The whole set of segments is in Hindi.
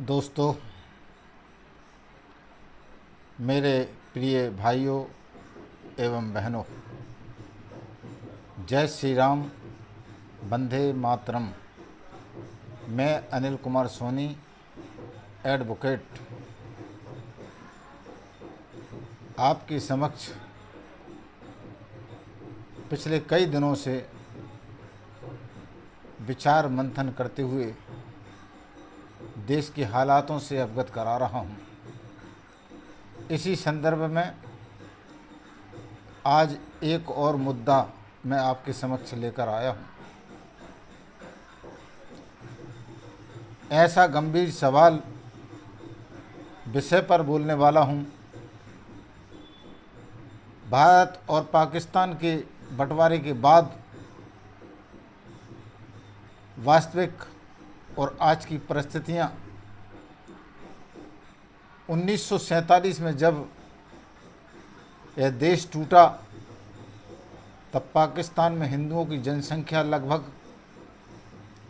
दोस्तों, मेरे प्रिय भाइयों एवं बहनों, जय श्री राम, वंदे मातरम। मैं अनिल कुमार सोनी, एडवोकेट, आपके समक्ष पिछले कई दिनों से विचार मंथन करते हुए देश के हालातों से अवगत करा रहा हूँ। इसी संदर्भ में आज एक और मुद्दा मैं आपके समक्ष लेकर आया हूँ। ऐसा गंभीर सवाल विषय पर बोलने वाला हूँ। भारत और पाकिस्तान के बंटवारे के बाद वास्तविक और आज की परिस्थितियाँ 1947 में जब यह देश टूटा तब पाकिस्तान में हिंदुओं की जनसंख्या लगभग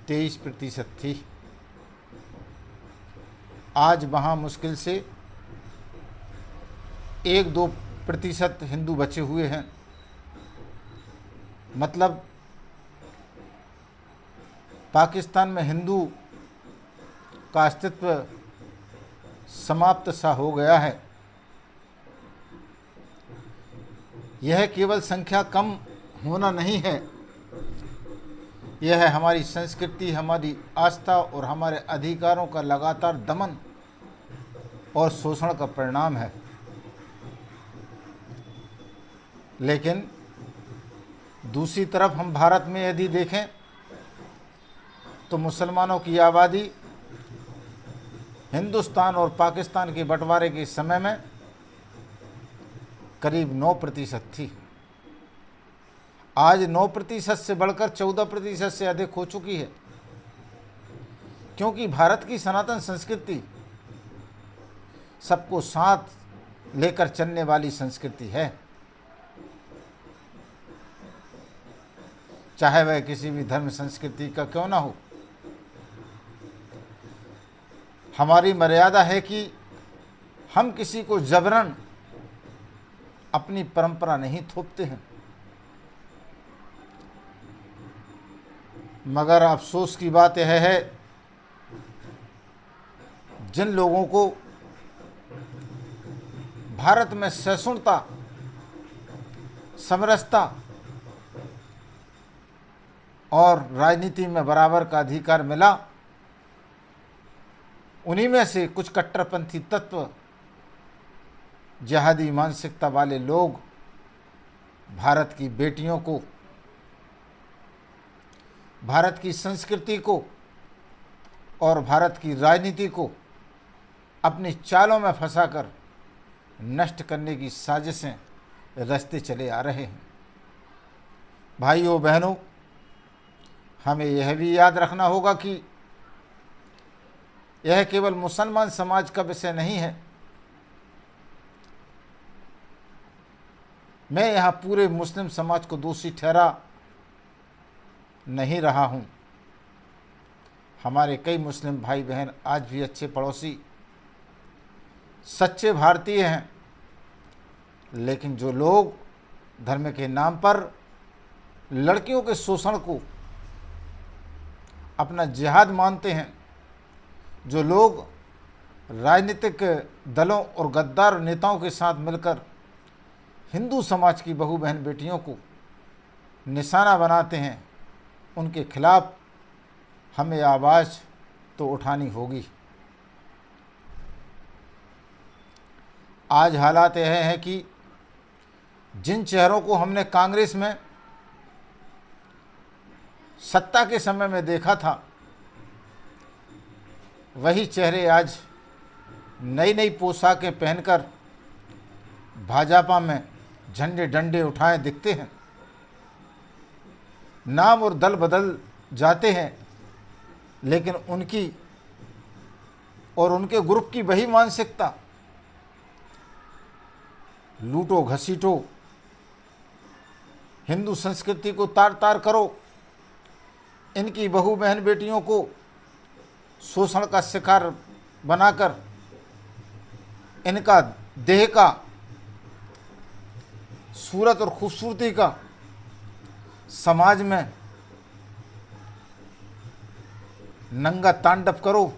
23% थी। आज वहाँ मुश्किल से 1-2% हिंदू बचे हुए हैं। मतलब पाकिस्तान में हिंदू का अस्तित्व समाप्त सा हो गया है। यह केवल संख्या कम होना नहीं है, यह है हमारी संस्कृति, हमारी आस्था और हमारे अधिकारों का लगातार दमन और शोषण का परिणाम है। लेकिन दूसरी तरफ हम भारत में यदि देखें तो मुसलमानों की आबादी हिंदुस्तान और पाकिस्तान के बंटवारे के समय में करीब 9% थी। आज 9% से बढ़कर 14% से अधिक हो चुकी है, क्योंकि भारत की सनातन संस्कृति सबको साथ लेकर चलने वाली संस्कृति है। चाहे वह किसी भी धर्म संस्कृति का क्यों ना हो, हमारी मर्यादा है कि हम किसी को जबरन अपनी परंपरा नहीं थोपते हैं। मगर अफसोस की बात यह है, जिन लोगों को भारत में सहिष्णुता, समरसता और राजनीति में बराबर का अधिकार मिला, उन्हीं में से कुछ कट्टरपंथी तत्व, जिहादी मानसिकता वाले लोग भारत की बेटियों को, भारत की संस्कृति को और भारत की राजनीति को अपनी चालों में फंसाकर नष्ट करने की साजिशें रचते चले आ रहे हैं। भाइयों बहनों, हमें यह भी याद रखना होगा कि यह केवल मुसलमान समाज का विषय नहीं है। मैं यहाँ पूरे मुस्लिम समाज को दोषी ठहरा नहीं रहा हूँ। हमारे कई मुस्लिम भाई बहन आज भी अच्छे पड़ोसी, सच्चे भारतीय हैं, लेकिन जो लोग धर्म के नाम पर लड़कियों के शोषण को अपना जिहाद मानते हैं, जो लोग राजनीतिक दलों और गद्दार नेताओं के साथ मिलकर हिंदू समाज की बहू बहन बेटियों को निशाना बनाते हैं, उनके खिलाफ हमें आवाज़ तो उठानी होगी। आज हालात यह है कि जिन चेहरों को हमने कांग्रेस में सत्ता के समय में देखा था, वही चेहरे आज नई नई पोशाकें पहनकर भाजपा में झंडे डंडे उठाए दिखते हैं। नाम और दल बदल जाते हैं, लेकिन उनकी और उनके ग्रुप की वही मानसिकता, लूटो घसीटो, हिंदू संस्कृति को तार तार करो, इनकी बहू बहन बेटियों को शोषण का शिकार बनाकर इनका देह का सूरत और खूबसूरती का समाज में नंगा तांडव करो,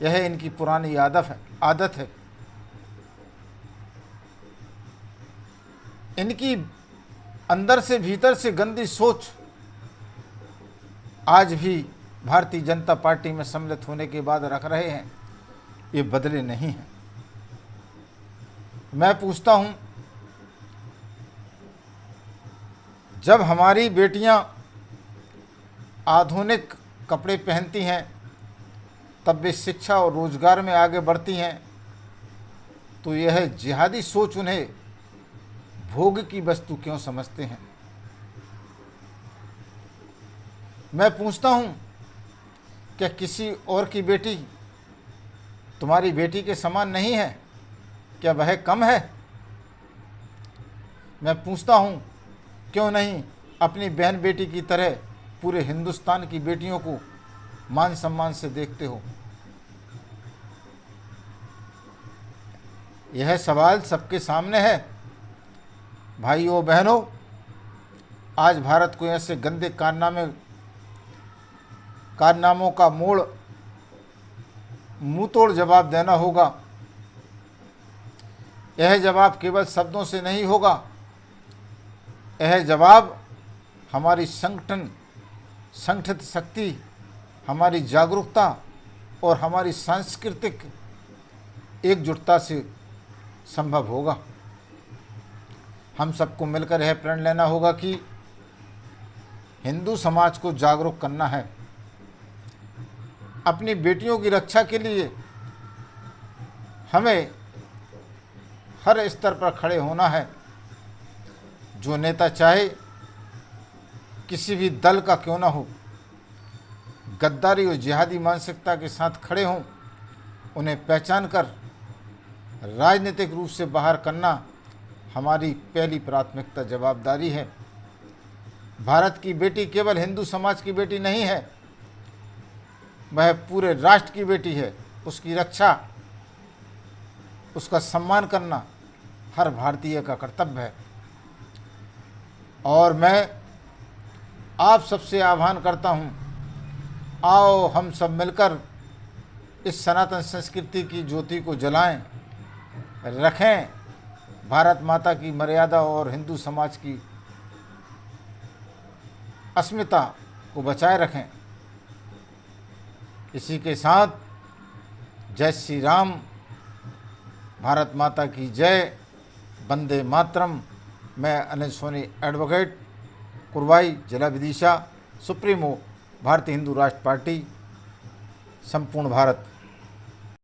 यह इनकी पुरानी आदत है। इनकी अंदर से भीतर से गंदी सोच आज भी भारतीय जनता पार्टी में सम्मिलित होने के बाद रख रहे हैं, ये बदले नहीं हैं। मैं पूछता हूं, जब हमारी बेटियां आधुनिक कपड़े पहनती हैं, तब वे शिक्षा और रोजगार में आगे बढ़ती हैं, तो यह जिहादी सोच उन्हें भोग की वस्तु क्यों समझते हैं? मैं पूछता हूं, क्या किसी और की बेटी तुम्हारी बेटी के समान नहीं है? क्या वह कम है? मैं पूछता हूं, क्यों नहीं अपनी बहन बेटी की तरह पूरे हिंदुस्तान की बेटियों को मान सम्मान से देखते हो? यह सवाल सबके सामने है। भाइयों बहनों, आज भारत को ऐसे गंदे कारनामों का मुंहतोड़ जवाब देना होगा। यह जवाब केवल शब्दों से नहीं होगा, यह जवाब हमारी संगठित शक्ति, हमारी जागरूकता और हमारी सांस्कृतिक एकजुटता से संभव होगा। हम सबको मिलकर यह प्रण लेना होगा कि हिंदू समाज को जागरूक करना है। अपनी बेटियों की रक्षा के लिए हमें हर स्तर पर खड़े होना है। जो नेता चाहे किसी भी दल का क्यों ना हो, गद्दारी और जिहादी मानसिकता के साथ खड़े हों, उन्हें पहचान कर राजनीतिक रूप से बाहर करना हमारी पहली प्राथमिकता जवाबदारी है। भारत की बेटी केवल हिंदू समाज की बेटी नहीं है, वह पूरे राष्ट्र की बेटी है। उसकी रक्षा, उसका सम्मान करना हर भारतीय का कर्तव्य है। और मैं आप सबसे आह्वान करता हूँ, आओ हम सब मिलकर इस सनातन संस्कृति की ज्योति को जलाएं, रखें, भारत माता की मर्यादा और हिंदू समाज की अस्मिता को बचाए रखें। इसी के साथ जय श्री राम, भारत माता की जय, वंदे मातरम। मैं अनिल सोनी, एडवोकेट, कुरवाई, जिला विदिशा, सुप्रीमो, भारतीय हिंदू राष्ट्र पार्टी, संपूर्ण भारत।